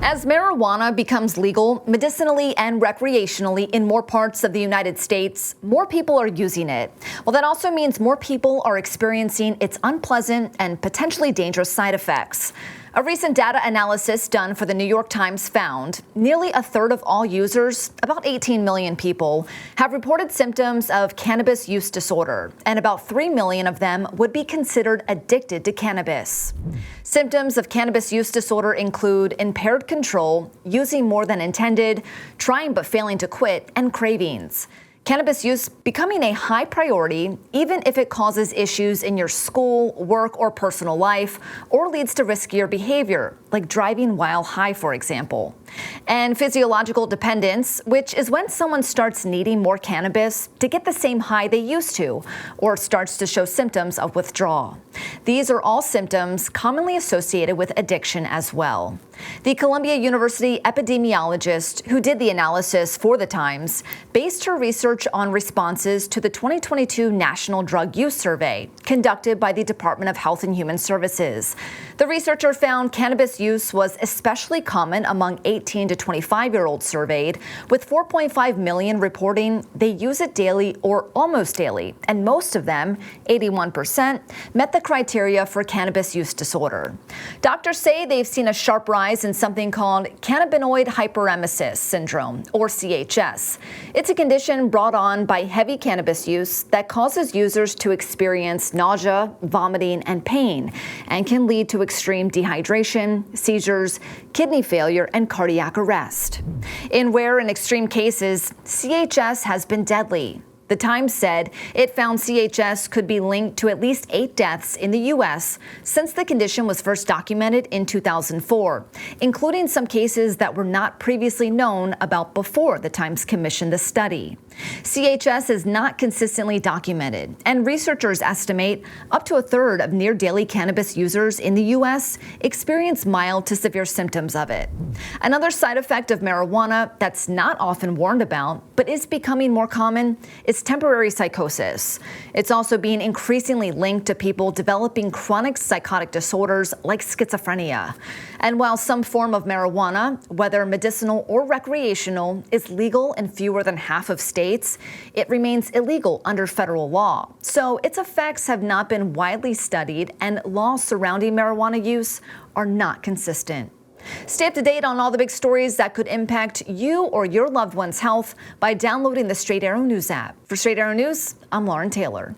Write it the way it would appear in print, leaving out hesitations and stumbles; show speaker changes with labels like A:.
A: As marijuana becomes legal medicinally and recreationally in more parts of the United States, more people are using it. Well, that also means more people are experiencing its unpleasant and potentially dangerous side effects. A recent data analysis done for the New York Times found nearly a third of all users, about 18 million people, have reported symptoms of cannabis use disorder, and about 3 million of them would be considered addicted to cannabis. Symptoms of cannabis use disorder include impaired control, using more than intended, trying but failing to quit, and cravings. Cannabis use becoming a high priority, even if it causes issues in your school, work, or personal life, or leads to riskier behavior, like driving while high, for example. And physiological dependence, which is when someone starts needing more cannabis to get the same high they used to, or starts to show symptoms of withdrawal. These are all symptoms commonly associated with addiction as well. The Columbia University epidemiologist who did the analysis for the Times based her research on responses to the 2022 National Drug Use Survey conducted by the Department of Health and Human Services. The researcher found cannabis use was especially common among 18 to 25-year-olds surveyed, with 4.5 million reporting they use it daily or almost daily, and most of them, 81%, met the criteria for cannabis use disorder. Doctors say they've seen a sharp rise in something called cannabinoid hyperemesis syndrome, or CHS. It's a condition brought on by heavy cannabis use that causes users to experience nausea, vomiting, and pain, and can lead to extreme dehydration, seizures, kidney failure, and cardiac arrest. In rare and extreme cases, CHS has been deadly. The Times said it found CHS could be linked to at least 8 deaths in the U.S. since the condition was first documented in 2004, including some cases that were not previously known about before the Times commissioned the study. CHS is not consistently documented, and researchers estimate up to a third of near-daily cannabis users in the U.S. experience mild to severe symptoms of it. Another side effect of marijuana that's not often warned about, but is becoming more common, is temporary psychosis. It's also being increasingly linked to people developing chronic psychotic disorders like schizophrenia. And while some form of marijuana, whether medicinal or recreational, is legal in fewer than half of states, it remains illegal under federal law. So its effects have not been widely studied, and laws surrounding marijuana use are not consistent. Stay up to date on all the big stories that could impact you or your loved one's health by downloading the Straight Arrow News app. For Straight Arrow News, I'm Lauren Taylor.